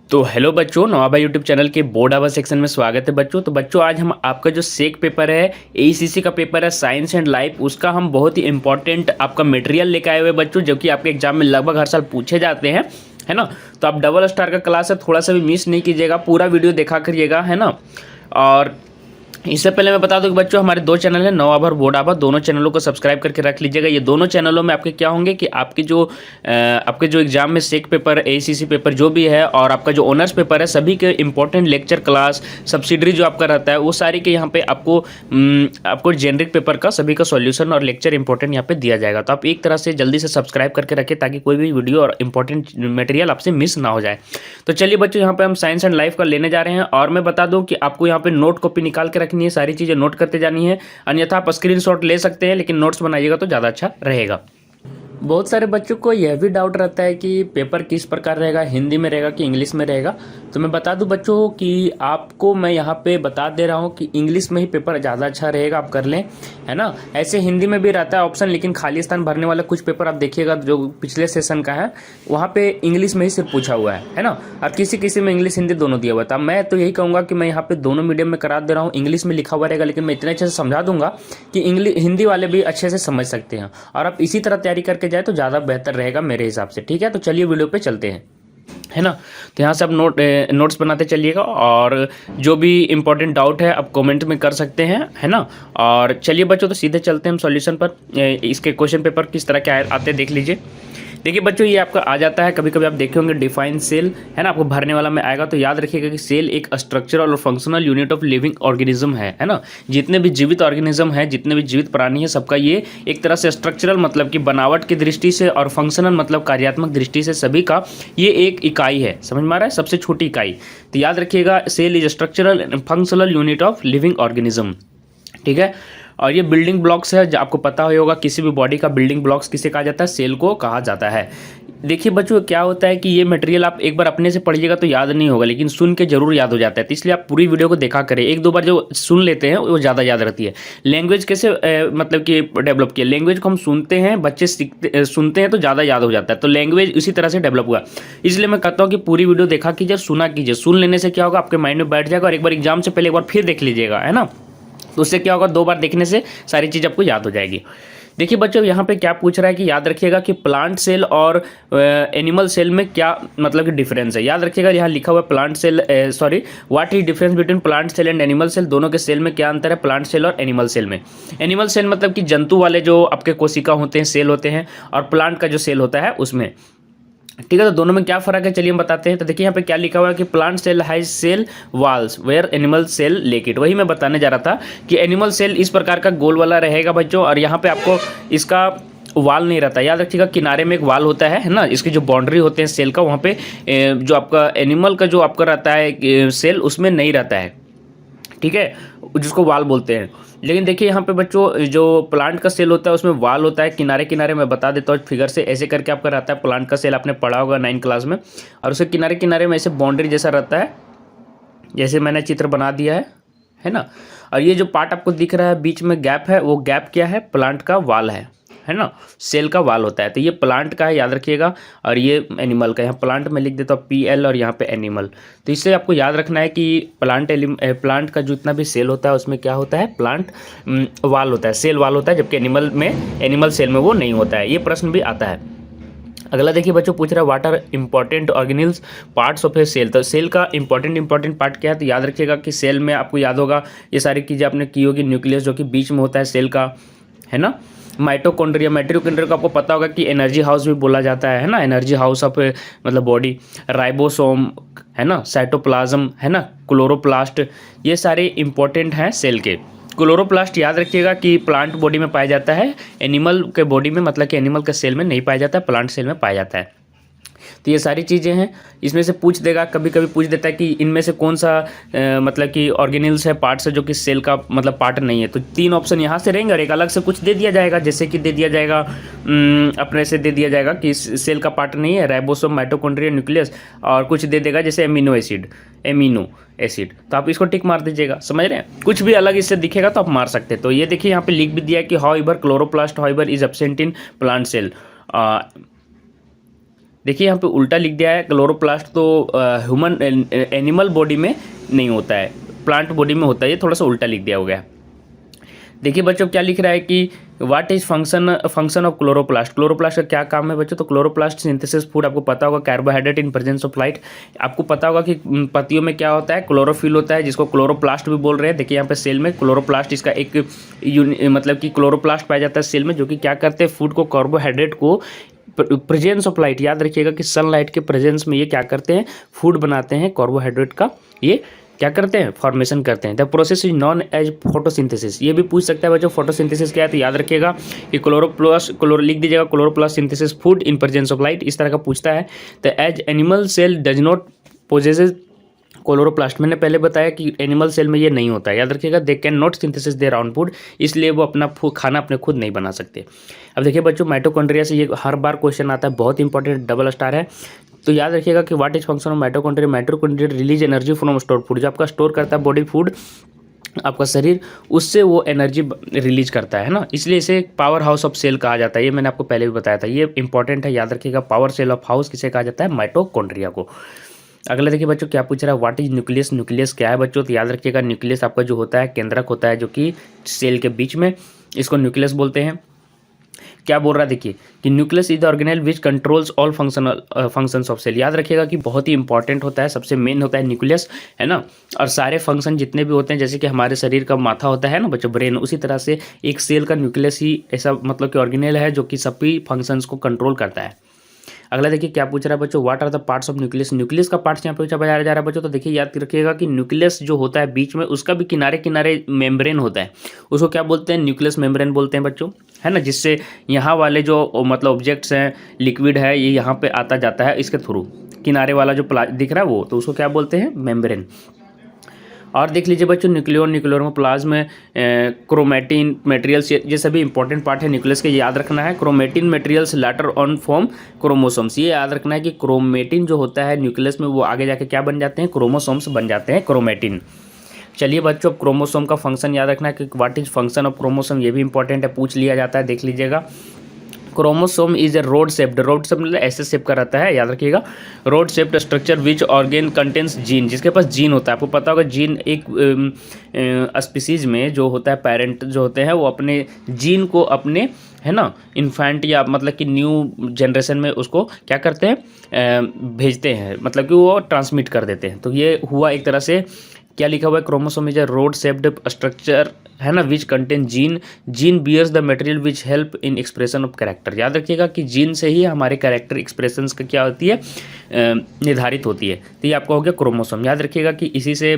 तो हेलो बच्चों, आभा YouTube channel के बोर्ड आभा सेक्शन में स्वागत है बच्चों। तो बच्चों आज हम आपका जो सेक पेपर है, एईसीसी का पेपर है साइंस एंड लाइफ, उसका हम बहुत ही इंपॉर्टेंट आपका मटेरियल लेके आए हुए बच्चों, जो कि आपके एग्जाम में लगभग हर साल पूछे जाते हैं, है ना। तो आप डबल स्टार का क्लास है, थोड़ा सा भी मिस नहीं कीजिएगा, पूरा वीडियो देखा करिएगा, है ना। और इससे पहले मैं बता दूं कि बच्चों हमारे दो चैनल हैं, नौ आभा और बोर्ड आभा, दोनों चैनलों को सब्सक्राइब करके रख लीजिएगा। ये दोनों चैनलों में आपके क्या होंगे कि आपके जो एग्जाम में सेक पेपर, एईसीसी पेपर जो भी है और आपका जो ऑनर्स पेपर है, सभी के इंपॉर्टेंट लेक्चर क्लास, सब्सिडरी जो आपका रहता है, वो सारी के यहाँ पे आपको जेनरिक पेपर का सभी का सॉल्यूशन और लेक्चर इंपॉर्टेंट यहाँ पे दिया जाएगा। तो आप एक तरह से जल्दी से सब्सक्राइब करके रखें ताकि कोई भी वीडियो और इंपॉर्टेंट मटेरियल आपसे मिस ना हो जाए। तो चलिए बच्चों, यहाँ पे हम साइंस एंड लाइफ का लेने जा रहे हैं और मैं बता दूं कि आपको यहाँ पे नोट कॉपी निकाल के रखनी है, सारी चीज़ें नोट करते जानी है, अन्यथा आप स्क्रीनशॉट ले सकते हैं, लेकिन नोट्स बनाइएगा तो ज़्यादा अच्छा रहेगा। बहुत सारे बच्चों को यह भी डाउट रहता है कि पेपर किस प्रकार रहेगा, हिंदी में रहेगा कि इंग्लिश में रहेगा। तो मैं बता दूं बच्चों कि आपको मैं यहाँ पे बता दे रहा हूँ कि इंग्लिश में ही पेपर ज़्यादा अच्छा रहेगा, आप कर लें, है ना। ऐसे हिंदी में भी रहता है ऑप्शन, लेकिन खाली स्थान भरने वाला कुछ पेपर आप देखिएगा जो पिछले सेशन का है, वहाँ पे इंग्लिश में ही सिर्फ पूछा हुआ है ना। और किसी किसी में इंग्लिश हिंदी दोनों दिया हुआ था। मैं तो यही कहूँगा कि मैं यहाँ पे दोनों मीडियम में करा दे रहा हूँ, इंग्लिश में लिखा हुआ रहेगा, लेकिन मैं इतने अच्छे से समझा दूंगा कि हिंदी वाले भी अच्छे से समझ सकते हैं, और आप इसी तरह तैयारी करके जाए तो ज़्यादा बेहतर रहेगा मेरे हिसाब से। ठीक है, तो चलिए वीडियो पे चलते हैं, है ना। तो यहाँ से आप नोट्स बनाते चलिएगा, और जो भी इंपॉर्टेंट डाउट है आप कमेंट में कर सकते हैं, है ना। और चलिए बच्चों, तो सीधे चलते हैं हम सॉल्यूशन पर। इसके क्वेश्चन पेपर किस तरह के आते हैं देख लीजिए। देखिए बच्चों, ये आपका आ जाता है, कभी कभी आप देखे होंगे डिफाइन सेल, है ना, आपको भरने वाला में आएगा। तो याद रखिएगा कि सेल एक स्ट्रक्चरल और functional unit of living organism है ना। जितने भी जीवित ऑर्गेनिज्म है, जितने भी जीवित प्राणी है, सबका ये एक तरह से स्ट्रक्चरल मतलब कि बनावट की दृष्टि से, और फंक्शनल मतलब कार्यात्मक दृष्टि से, सभी का ये एक इकाई है। समझ में आ रहा है, सबसे छोटी इकाई। तो याद रखिएगा, cell is structural and functional unit of living organism. ठीक है, और ये बिल्डिंग ब्लॉक्स है, जो आपको पता होगा किसी भी बॉडी का बिल्डिंग ब्लॉक्स किसे कहा जाता है, सेल को कहा जाता है। देखिए बच्चों, क्या होता है कि ये मटेरियल आप एक बार अपने से पढ़िएगा तो याद नहीं होगा, लेकिन सुन के जरूर याद हो जाता है। तो इसलिए आप पूरी वीडियो को देखा करें, एक दो बार जो सुन लेते हैं वो ज़्यादा याद रहती है। लैंग्वेज कैसे मतलब कि डेवलप किया, लैंग्वेज को हम सुनते हैं, बच्चे सुनते हैं तो ज़्यादा याद हो जाता है। तो लैंग्वेज इसी तरह से डेवलप हुआ। इसलिए मैं कहता हूँ कि पूरी वीडियो देखा कीजिए, सुना कीजिए। सुन लेने से क्या होगा, आपके माइंड में बैठ जाएगा, और एक बार एग्जाम से पहले एक बार फिर देख लीजिएगा, है ना। तो उससे क्या होगा, दो बार देखने से सारी चीज़ आपको याद हो जाएगी। देखिए बच्चों, यहाँ पे क्या पूछ रहा है कि याद रखिएगा कि प्लांट सेल और एनिमल सेल में क्या मतलब कि डिफरेंस है। याद रखिएगा, यहाँ लिखा हुआ है plant cell, what is difference between plant cell and animal cell. दोनों के सेल में क्या अंतर है, प्लांट सेल और एनिमल सेल में। एनिमल सेल मतलब कि जंतु वाले जो आपके कोशिका होते हैं, सेल होते हैं, और प्लांट का जो सेल होता है उसमें। ठीक है, तो दोनों में क्या फर्क है चलिए हम बताते हैं। तो देखिए यहाँ पे क्या लिखा हुआ है कि plant cell has cell walls where animal cell lack it. वही मैं बताने जा रहा था कि एनिमल सेल इस प्रकार का गोल वाला रहेगा बच्चों, और यहाँ पे आपको इसका वाल नहीं रहता। याद रखिएगा, किनारे में एक वाल होता है ना, इसकी जो बाउंड्री होते हैं सेल का, वहाँ पे जो आपका एनिमल का जो आपका रहता है सेल, उसमें नहीं रहता है। ठीक है, जिसको वाल बोलते हैं। लेकिन देखिए यहाँ पे बच्चों, जो प्लांट का सेल होता है उसमें वाल होता है किनारे किनारे। मैं बता देता हूँ फिगर से, ऐसे करके आपका रहता है प्लांट का सेल, आपने पढ़ा होगा 9th क्लास में। और उसके किनारे किनारे में ऐसे बाउंड्री जैसा रहता है, जैसे मैंने चित्र बना दिया है ना। और ये जो पार्ट आपको दिख रहा है बीच में गैप है, वो गैप क्या है, प्लांट का वाल है ना, सेल का वाल होता है। तो ये प्लांट का है, याद रखिएगा, और ये एनिमल का। यहाँ प्लांट में लिख देता हूँ PL, और यहाँ पे एनिमल। तो इससे आपको याद रखना है कि प्लांट का जो इतना भी सेल होता है उसमें क्या होता है, प्लांट वाल होता है, सेल वाल होता है, जबकि एनिमल सेल में वो नहीं होता है। ये प्रश्न भी आता है। अगला देखिए बच्चों, पूछ रहा है what are important organelles parts of a cell. तो सेल का इंपॉर्टेंट पार्ट क्या है, तो याद रखिएगा कि सेल में आपको याद होगा ये सारी चीज़ें आपने की होगी। न्यूक्लियस जो कि बीच में होता है सेल का, है ना। माइटोकॉन्ड्रिया को आपको पता होगा कि एनर्जी हाउस भी बोला जाता है ना, एनर्जी हाउस ऑफ मतलब बॉडी। राइबोसोम, है ना, साइटोप्लाज्म, है ना, क्लोरोप्लास्ट, ये सारे इंपॉर्टेंट हैं सेल के। क्लोरोप्लास्ट याद रखिएगा कि प्लांट बॉडी में पाया जाता है, एनिमल के बॉडी में मतलब कि एनिमल के सेल में नहीं पाया जाता है, प्लांट सेल में पाया जाता है। तो ये सारी चीज़ें हैं, इसमें से पूछ देगा, कभी कभी पूछ देता है कि इनमें से कौन सा मतलब कि ऑर्गेनिल्स है, पार्ट्स है जो कि सेल का मतलब पार्ट नहीं है। तो 3 ऑप्शन यहाँ से रहेंगे, और एक अलग से कुछ दे दिया जाएगा, जैसे कि दे दिया जाएगा अपने से दे दिया जाएगा कि सेल का पार्ट नहीं है, राइबोसोम, माइटोकॉन्ड्रिया, न्यूक्लियस, और कुछ दे देगा जैसे एमिनो एसिड। तो आप इसको टिक मार दीजिएगा, समझ रहे हैं। कुछ भी अलग इससे दिखेगा तो आप मार सकते हैं। तो ये देखिए यहाँ पे लिख भी दिया है कि however chloroplast however is absent in plant cell. देखिए यहाँ पे उल्टा लिख दिया है, क्लोरोप्लास्ट तो ह्यूमन एनिमल बॉडी में नहीं होता है, प्लांट बॉडी में होता है, ये थोड़ा सा उल्टा लिख दिया हो गया। देखिए बच्चों क्या लिख रहा है कि what is function of chloroplast. Chloroplast का क्या काम है बच्चों, तो क्लोरोप्लास्ट सिंथेसिस फूड, आपको पता होगा carbohydrate in presence of light. आपको पता होगा कि पत्तियों में क्या होता है, क्लोरोफिल होता है, जिसको क्लोरोप्लास्ट भी बोल रहे हैं। देखिए यहाँ पे सेल में क्लोरोप्लास्ट, इसका एक मतलब कि क्लोरोप्लास्ट पाया जाता है सेल में, जो कि क्या करते हैं, फूड को, कार्बोहाइड्रेट को प्रेजेंस ऑफ लाइट, याद रखिएगा कि सनलाइट के प्रेजेंस में ये क्या करते हैं, फूड बनाते हैं, कार्बोहाइड्रेट का ये क्या करते हैं, फॉर्मेशन करते हैं। The process is known as photosynthesis. ये भी पूछ सकता है बच्चों फोटोसिंथेसिस क्या है, तो याद रखिएगा कि लिख दीजिएगा chloroplast synthesis food in presence of light, इस तरह का पूछता है। तो as animal cell does not possesses chloroplast, मैंने पहले बताया कि एनिमल सेल में ये नहीं होता है, याद रखिएगा, they can not synthesis their own food, इसलिए वो अपना खाना अपने खुद नहीं बना सकते। अब देखिए बच्चों माइटोकॉन्ड्रिया से ये हर बार क्वेश्चन आता है, बहुत इंपॉर्टेंट, डबल स्टार है। तो याद रखिएगा कि what is function of mitochondria. Mitochondria release energy from store food, जो आपका स्टोर करता है बॉडी फूड, आपका शरीर, उससे वो एनर्जी रिलीज करता है ना, इसलिए इसे पावर हाउस ऑफ सेल कहा जाता है। ये मैंने आपको पहले भी बताया था, ये इंपॉर्टेंट है, याद रखिएगा। पावर सेल ऑफ हाउस किसे कहा जाता है, माइटोकॉन्ड्रिया को। अगला देखिए बच्चों क्या पूछ रहा है, व्हाट इज न्यूक्लियस। न्यूक्लियस क्या है बच्चों, तो याद रखिएगा न्यूक्लियस आपका जो होता है केंद्रक होता है, जो कि सेल के बीच में, इसको न्यूक्लियस बोलते हैं। क्या बोल रहा है देखिए कि nucleus is the organelle which controls all functions of cell. याद रखिएगा कि बहुत ही इंपॉर्टेंट होता है, सबसे मेन होता है न्यूक्लियस, है ना। और सारे फंक्शन जितने भी होते हैं, जैसे कि हमारे शरीर का माथा होता है ना बच्चों, ब्रेन, उसी तरह से एक सेल का न्यूक्लियस ही ऐसा मतलब कि ऑर्गेनेल है जो कि सभी फंक्शंस को कंट्रोल करता है। अगला देखिए क्या पूछ रहा है बच्चों, what are the parts of nucleus. Nucleus का पार्ट्स यहाँ पे पूछा जा रहा है बच्चों, तो देखिए याद रखिएगा कि न्यूक्लियस जो होता है बीच में, उसका भी किनारे किनारे मेम्ब्रेन होता है, उसको क्या बोलते हैं, न्यूक्लियस मेम्ब्रेन बोलते हैं बच्चों, है ना। जिससे यहाँ वाले जो मतलब ऑब्जेक्ट्स हैं, लिक्विड है, ये यहाँ पे आता जाता है इसके थ्रू, किनारे वाला जो दिख रहा है वो, तो उसको क्या बोलते हैं, मेम्ब्रेन। और देख लीजिए बच्चों न्यूक्लियर प्लाज्म, क्रोमेटिन मटेरियल्स, ये सभी इंपॉर्टेंट पार्ट है न्यूक्लियस के, याद रखना है। Chromatin materials later on form chromosomes, ये याद रखना है कि क्रोमेटिन जो होता है न्यूक्लियस में, वो आगे जाके क्या बन जाते हैं, क्रोमोसोम्स बन जाते हैं, क्रोमेटिन। चलिए बच्चों अब क्रोमोसोम का फंक्शन याद रखना है कि what is function of chromosome, ये भी इंपॉर्टेंट है, पूछ लिया जाता है, देख लीजिएगा। Chromosome is a road shaped, rod shape मतलब ऐसे शेप का रहता है, याद रखिएगा। Road shaped structure which organ contains gene, जिसके पास जीन होता है। आपको पता होगा जीन एक स्पीसीज में जो होता है, पेरेंट जो होते हैं, वो अपने जीन को अपने, है ना, इन्फेंट या मतलब कि न्यू जनरेशन में उसको क्या करते हैं, भेजते हैं, मतलब कि वो ट्रांसमिट कर देते हैं। तो ये हुआ एक तरह से, क्या लिखा हुआ है, chromosome is a rod shaped structure, है ना, which contain gene bears the material which help in expression of character. याद रखिएगा कि जीन से ही हमारे कैरेक्टर एक्सप्रेशंस का क्या होती है, निर्धारित होती है। तो ये आपका हो गया क्रोमोसोम। याद रखिएगा कि इसी से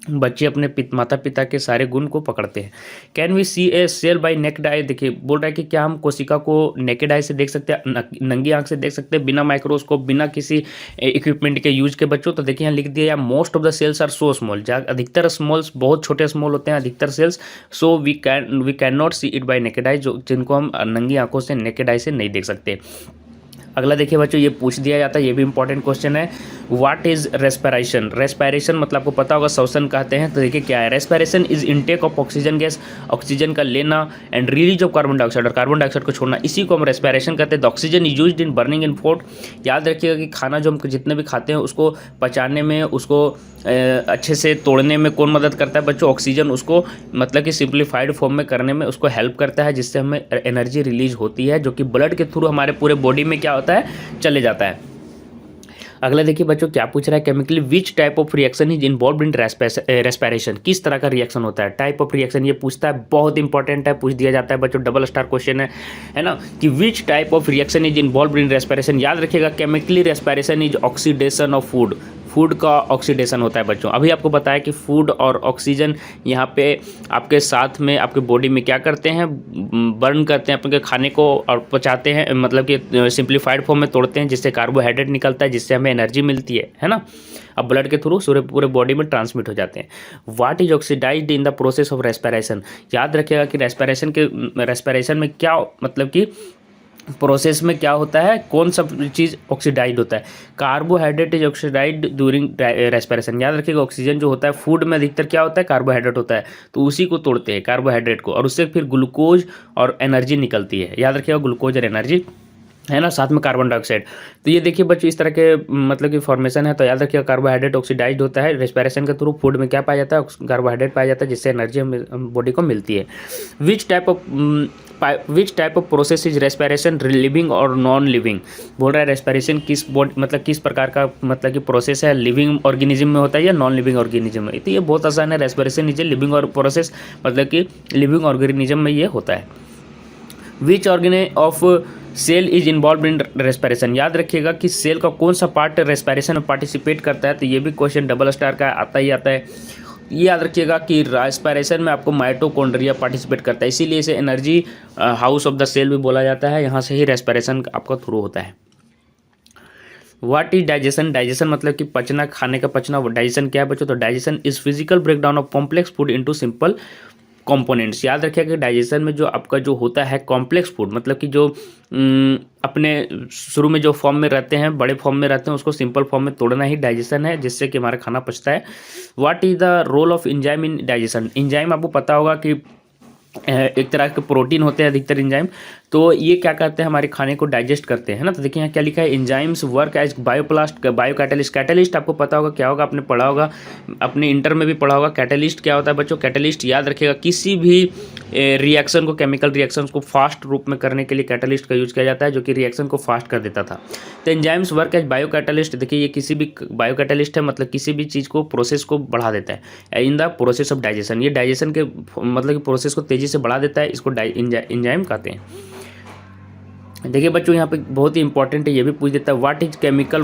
बच्चे अपने माता पिता के सारे गुण को पकड़ते हैं। Can we see a cell by naked eye, देखिए बोल रहा है कि क्या हम कोशिका को नेकेड आई से देख सकते हैं, नंगी आंख से देख सकते हैं, बिना माइक्रोस्कोप, बिना किसी इक्विपमेंट के यूज के बच्चों। तो देखिए यहाँ लिख दिया, most of the cells are so small, अधिकतर स्मॉल्स बहुत छोटे स्मॉल होते हैं अधिकतर cells, so we can not see it by naked eye, जो जिनको हम नंगी आंखों से, नेकेड आई से नहीं देख सकते। अगला देखिए बच्चों ये पूछ दिया जाता है, ये भी इंपॉर्टेंट क्वेश्चन है, व्हाट इज रेस्पिरेशन। रेस्पिरेशन मतलब आपको पता होगा श्वसन कहते हैं, तो देखिए क्या है, respiration is intake of oxygen gas, oxygen का लेना, and release of carbon dioxide, और कार्बन डाइऑक्साइड को छोड़ना, इसी को हम रेस्पिरेशन कहते हैं। The oxygen is used in burning in food. याद रखिएगा कि खाना जो हम जितने भी खाते हैं उसको पचाने में, उसको अच्छे से तोड़ने में कौन मदद करता है बच्चों, ऑक्सीजन उसको मतलब कि सिंप्लीफाइड फॉर्म में करने में उसको हेल्प करता है, जिससे हमें एनर्जी रिलीज होती है, जो कि ब्लड के थ्रू हमारे पूरे बॉडी में क्या होता है, चले जाता है। अगला देखिए बच्चों क्या पूछ रहा है, chemically which type of reaction is involve in respiration, किस तरह का रिएक्शन होता है, टाइप ऑफ रिएक्शन ये पूछता है, बहुत इंपॉर्टेंट है, पूछ दिया जाता है बच्चों, डबल स्टार क्वेश्चन है ना, कि which type of reaction is involve in respiration. याद रखिएगा chemically respiration is oxidation of food, food का ऑक्सीडेशन होता है बच्चों। अभी आपको बताया कि फूड और ऑक्सीजन यहाँ पे आपके साथ में आपके बॉडी में क्या करते हैं, बर्न करते हैं अपने खाने को और पचाते हैं, मतलब कि सिंप्लीफाइड फॉर्म में तोड़ते हैं, जिससे कार्बोहाइड्रेट निकलता है, जिससे हमें एनर्जी मिलती है ना। अब ब्लड के थ्रू पूरे बॉडी में ट्रांसमिट हो जाते हैं। What is oxidised in the process of respiration. याद रखिएगा कि रेस्पिरेशन में क्या मतलब कि प्रोसेस में क्या होता है, कौन सा चीज़ ऑक्सीडाइड होता है, carbohydrate is oxidised during respiration. याद रखिएगा ऑक्सीजन जो होता है फूड में अधिकतर क्या होता है, कार्बोहाइड्रेट होता है, तो उसी को तोड़ते हैं कार्बोहाइड्रेट को, और उससे फिर ग्लूकोज और एनर्जी निकलती है। याद रखिएगा ग्लूकोज और एनर्जी है ना, साथ में कार्बन डाइऑक्साइड। तो ये देखिए बच्चों इस तरह के मतलब कि फॉर्मेशन है। तो याद रखिएगा कार्बोहाइड्रेट ऑक्सीडाइज्ड होता है रेस्पिरेशन के थ्रू। फूड में क्या पाया जाता है, कार्बोहाइड्रेट पाया जाता है, जिससे एनर्जी हम बॉडी को मिलती है। Which type of process is respiration, living और नॉन लिविंग। बोल रहा है रेस्पिरेशन किस बॉडी मतलब किस प्रकार का मतलब कि प्रोसेस है, लिविंग ऑर्गेनिज्म में होता है या नॉन लिविंग ऑर्गेनिज्म में। तो ये बहुत आसान है, रेस्पिरेशन इज ए लिविंग और प्रोसेस मतलब कि लिविंग ऑर्गेनिज्म में ये होता है। Which organelle of cell is involve in respiration. याद रखिएगा कि सेल का कौन सा पार्ट रेस्पिरेशन में पार्टिसिपेट करता है। तो ये भी क्वेश्चन डबल स्टार का आता ही आता है। ये याद रखिएगा कि रेस्पिरेशन में आपको माइटोकॉन्ड्रिया पार्टिसिपेट करता है, इसीलिए इसे energy house of the cell भी बोला जाता है। यहाँ से ही रेस्पिरेशन आपका थ्रू होता है। What is digestion. डाइजेशन मतलब कि पचना, खाने का पचना। डाइजेशन क्या है बच्चों, तो digestion is physical breakdown of complex food into simple components. याद रखिएगा कि डाइजेशन में जो आपका जो होता है कॉम्प्लेक्स फूड मतलब कि जो अपने शुरू में जो फॉर्म में रहते हैं, बड़े फॉर्म में रहते हैं, उसको सिंपल फॉर्म में तोड़ना ही डाइजेशन है, जिससे कि हमारा खाना पचता है। What is the role of enzyme in digestion. Enzyme आपको पता होगा कि एक तरह के प्रोटीन होते हैं अधिकतर एंजाइम। तो ये क्या करते हैं, हमारे खाने को डाइजेस्ट करते हैं ना। तो देखिए यहाँ क्या लिखा है, enzymes work as bioplast bio catalyst. Catalyst आपको पता होगा क्या होगा, आपने पढ़ा होगा, अपने इंटर में भी पढ़ा होगा। कैटलिस्ट क्या होता है बच्चों, कैटलिस्ट याद रखिएगा किसी भी रिएक्शन को, केमिकल रिएक्शन को फास्ट रूप में करने के लिए कैटलिस्ट का यूज किया जाता है, जो कि रिएक्शन को फास्ट कर देता था। तो enzymes work as bio catalyst. देखिए ये किसी भी बायो कैटलिस्ट है, मतलब किसी भी चीज़ को, प्रोसेस को बढ़ा देता है इन द प्रोसेस ऑफ डाइजेशन। ये डाइजेशन के मतलब कि प्रोसेस को तेजी से बढ़ा देता है, इसको एंजाइम कहते हैं। देखिए बच्चों यहाँ पे बहुत ही इंपॉर्टेंट है, ये भी पूछ देता है what is chemical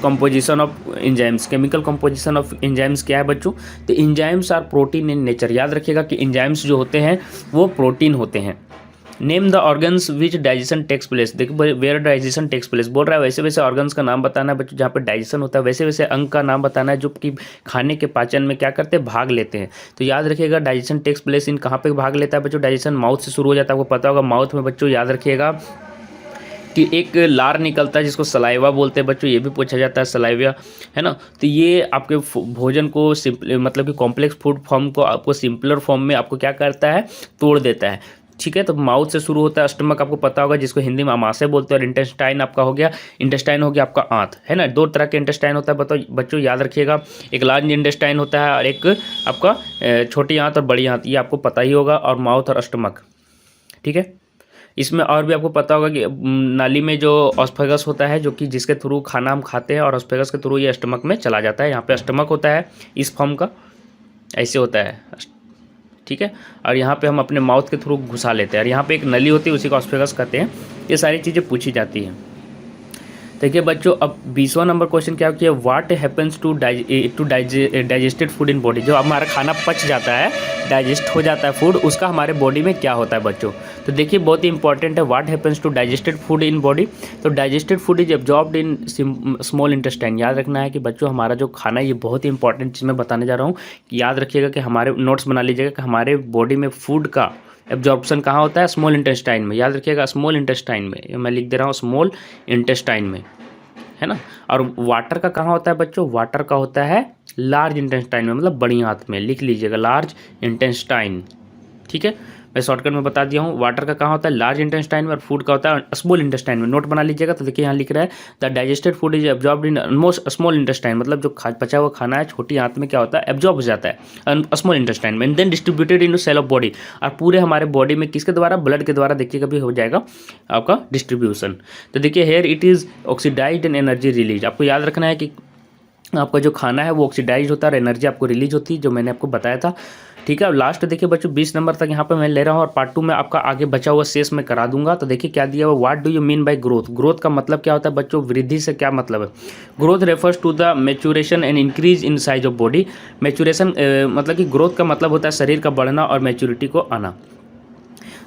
composition of enzymes. Chemical composition of enzymes क्या है बच्चों, तो enzymes are protein in nature. याद रखिएगा कि एंजाइम्स जो होते हैं वो प्रोटीन होते हैं। Name the organs which digestion takes place. देखिए वेयर डाइजेशन टेक्स प्लेस बोल रहा है, वैसे वैसे ऑर्गन्स का नाम बताना है बच्चों जहाँ पे डाइजेशन होता है, वैसे वैसे अंग का नाम बताना है जो कि खाने के पाचन में क्या करते हैं, भाग लेते हैं। तो याद रखिएगा डाइजेशन टेक्स प्लेस इन कहाँ पे भाग लेता है बच्चों, डाइजेशन माउथ से शुरू हो जाता है। आपको पता होगा माउथ में बच्चों याद रखिएगा कि एक लार निकलता है जिसको सलाइवा बोलते हैं बच्चों, ये भी पूछा जाता है सलाइवा, है ना। तो ये आपके भोजन को मतलब कि कॉम्प्लेक्स फूड फॉर्म को आपको सिंपलर फॉर्म में आपको क्या करता है, तोड़ देता है। ठीक है, तो माउथ से शुरू होता है, स्टमक आपको पता होगा जिसको हिंदी में अमाशय बोलते हैं, और इंटेस्टाइन आपका हो गया, इंटेस्टाइन हो गया आपका आंत, है ना। दो तरह के इंटेस्टाइन होता है बताओ बच्चों, याद रखिएगा, एक लार्ज इंटेस्टाइन होता है और एक आपका छोटी आंत और बड़ी आंत, ये आपको पता ही होगा, और माउथ और स्टमक। ठीक है, इसमें और भी आपको पता होगा कि नाली में जो ऑस्फेगस होता है, जो कि जिसके थ्रू खाना हम खाते हैं, और ऑस्फेगस के थ्रू ये स्टमक में चला जाता है। यहाँ पे स्टमक होता है इस फॉर्म का, ऐसे होता है, ठीक है, और यहाँ पे हम अपने माउथ के थ्रू घुसा लेते हैं, और यहाँ पे एक नली होती है उसी को ऑस्फेगस कहते हैं। ये सारी चीज़ें पूछी जाती हैं। देखिए बच्चों अब 20वां नंबर क्वेश्चन क्या किया, what happens to digested food in body. जो हमारा खाना पच जाता है, डाइजेस्ट हो जाता है फूड, उसका हमारे बॉडी में क्या होता है बच्चों। तो देखिए बहुत ही इंपॉर्टेंट है, what happens to digested food in body. तो digested food is absorbed in small intestine. याद रखना है कि बच्चों हमारा जो खाना है, ये बहुत ही इंपॉर्टेंट चीज़ मैं बताने जा रहा हूँ, कि याद रखिएगा कि हमारे नोट्स बना लीजिएगा कि हमारे बॉडी में फूड का एब्जॉर्प्शन कहाँ होता है, स्मॉल इंटेस्टाइन में। याद रखिएगा स्मॉल इंटेस्टाइन में, मैं लिख दे रहा हूँ स्मॉल इंटेस्टाइन में, है ना। और वाटर का कहाँ होता है बच्चों, वाटर का होता है लार्ज इंटेस्टाइन में, मतलब बड़ी आंत में, लिख लीजिएगा लार्ज इंटेस्टाइन। ठीक है, मैं शॉर्टकट में बता दिया हूँ, वाटर का कहाँ होता है, लार्ज इंटेस्टाइन में, और फूड का होता है स्मॉल इंटेस्टाइन में। नोट बना लीजिएगा। तो देखिए यहाँ लिख रहा है the digested food is absorbed in almost small intestine, मतलब जो पचा हुआ खाना है छोटी आंत में क्या होता है, एब्जॉर्ब हो जाता है स्मॉल इंटेस्टाइन में, and then distributed in cell of body. और पूरे हमारे बॉडी में किसके द्वारा, ब्लड के द्वारा देखिएगा भी हो जाएगा आपका डिस्ट्रीब्यूशन। तो देखिए here it is oxidised and energy release. आपको याद रखना है कि आपका जो खाना है वो ऑक्सीडाइज होता है और एनर्जी आपको रिलीज होती है, जो मैंने आपको बताया था। ठीक है, अब लास्ट देखिए बच्चों 20 नंबर तक यहाँ पे मैं ले रहा हूँ, और पार्ट 2 में आपका आगे बचा हुआ शेष में करा दूंगा। तो देखिए क्या दिया हुआ, what do you mean by growth. Growth का मतलब क्या होता है बच्चों, वृद्धि से क्या मतलब है। Growth refers to the maturation and increase in size of body. Maturation मतलब कि ग्रोथ का मतलब होता है शरीर का बढ़ना और मैच्योरिटी को आना।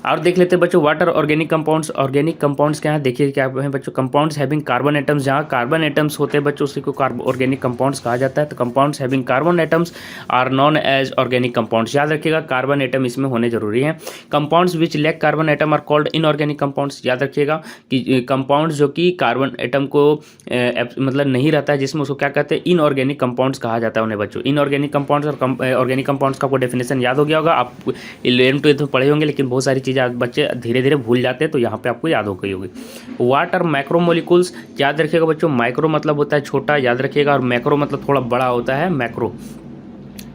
और देख लेते हैं बच्चों water organic compounds. Organic compounds क्या है, देखिए क्या है बच्चों, कंपाउंड्स हैविंग कार्बन एटम्स। जहाँ कार्बन एटम्स होते हैं बच्चों उसी को ऑर्गेनिक कंपाउंड्स कहा जाता है। तो compounds having carbon atoms are known as organic compounds. याद रखिएगा कार्बन एटम इसमें होने जरूरी है। Compounds which lack carbon atom are called inorganic compounds. याद रखिएगा कि कंपाउंड्स जो कि कार्बन एटम को मतलब नहीं रहता है जिसमें, उसको क्या कहते हैं, इनऑर्गेनिक कंपाउंड्स कहा जाता है उन्हें बच्चों। इनऑर्गेनिक कंपाउंड्स और ऑर्गेनिक कंपाउंड्स का आपको डेफिनेशन याद हो गया होगा, आप 11th 12th में पढ़े होंगे, लेकिन बहुत सारी चीज़ें चीज़ आज बच्चे धीरे धीरे भूल जाते हैं, तो यहाँ पे आपको याद हो गई होगी। वाट आर मैक्रोमोलिकुल्स, याद रखिएगा बच्चों, माइक्रो मतलब होता है छोटा, याद रखिएगा, और मैक्रो मतलब थोड़ा बड़ा होता है, मैक्रो,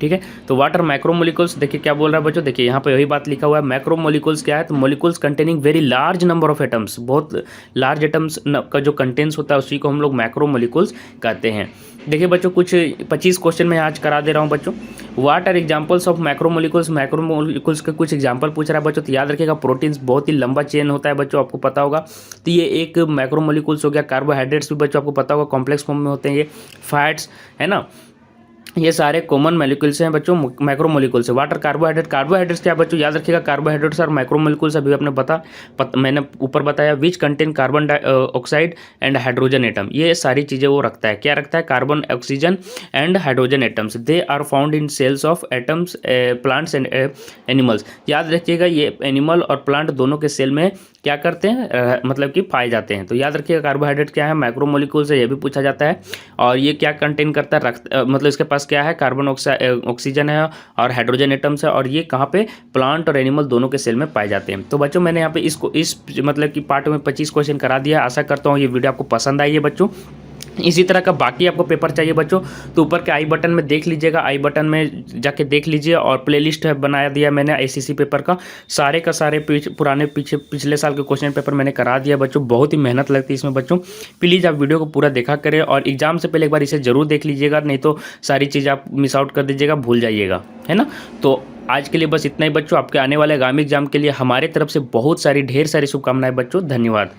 ठीक है। तो वाटर मैक्रोमोलिकुल्स, देखिए क्या बोल रहा है बच्चों, देखिए यहाँ पे वही बात लिखा हुआ है। मैक्रोमोलिकुल्स क्या है, तो molecules containing very large number of atoms, बहुत लार्ज एटम्स का जो कंटेंट्स होता है उसी को हम लोग मैक्रोमोलिकुल्स कहते हैं। देखिए बच्चों, कुछ 25 क्वेश्चन मैं आज करा दे रहा हूँ बच्चों। What are examples of macromolecules, macromolecules के कुछ एग्जाम्पल पूछ रहा है बच्चों। तो याद रखिएगा, प्रोटीन्स बहुत ही लंबा चेन होता है बच्चों, आपको पता होगा। तो ये एक मैक्रोमोलिकुल्स हो गया। कार्बोहाइड्रेट्स भी बच्चों आपको पता होगा, कॉम्प्लेक्स फॉर्म में होते हैं ये। फैट्स, है ना, ये सारे कॉमन मोलिक्यूल्स हैं बच्चों, मैक्रोमोलिकुल्स है। वाटर कार्बोहाइड्रेट, कार्बोहाइड्रेट्स क्या बच्चों, याद रखिएगा, कार्बोहाइड्रेट्स और मैक्रोमोलिकुल्स अभी आपने मैंने ऊपर बताया। Which contain carbon dioxide and hydrogen atom, ये सारी चीज़ें वो रखता है। क्या रखता है, carbon, oxygen and hydrogen atoms. They are found in cells of atoms, plants and animals. याद रखिएगा, ये एनिमल और प्लांट दोनों के सेल में क्या करते हैं, मतलब कि पाए जाते हैं। तो याद रखिएगा, कार्बोहाइड्रेट क्या है, मैक्रोमोलिकुल्स है, ये भी पूछा जाता है। और ये क्या कंटेन करता है, मतलब इसके पास क्या है, कार्बन ऑक्सीजन है और हाइड्रोजन एटम्स है, और ये कहाँ पे, प्लांट और एनिमल दोनों के सेल में पाए जाते हैं। तो बच्चों मैंने यहाँ पे इसको इस मतलब कि पार्ट में 25 क्वेश्चन करा दिया। आशा करता हूँ ये वीडियो आपको पसंद आई है बच्चों। इसी तरह का बाकी आपको पेपर चाहिए बच्चों, तो ऊपर के आई बटन में देख लीजिएगा, आई बटन में जाके देख लीजिए, और प्लेलिस्ट है बनाया दिया मैंने आईसीसी पेपर का, सारे का सारे पुराने पिछले साल के क्वेश्चन पेपर मैंने करा दिया बच्चों। बहुत ही मेहनत लगती है इसमें बच्चों, प्लीज़ आप वीडियो को पूरा देखा करें, और एग्जाम से पहले एक बार इसे जरूर देख लीजिएगा, नहीं तो सारी चीज़ आप मिस आउट कर दीजिएगा, भूल जाइएगा, है ना। तो आज के लिए बस इतना ही बच्चों। आपके आने वाले आगामी एग्जाम के लिए हमारे तरफ से बहुत सारी ढेर सारी शुभकामनाएं बच्चों। धन्यवाद।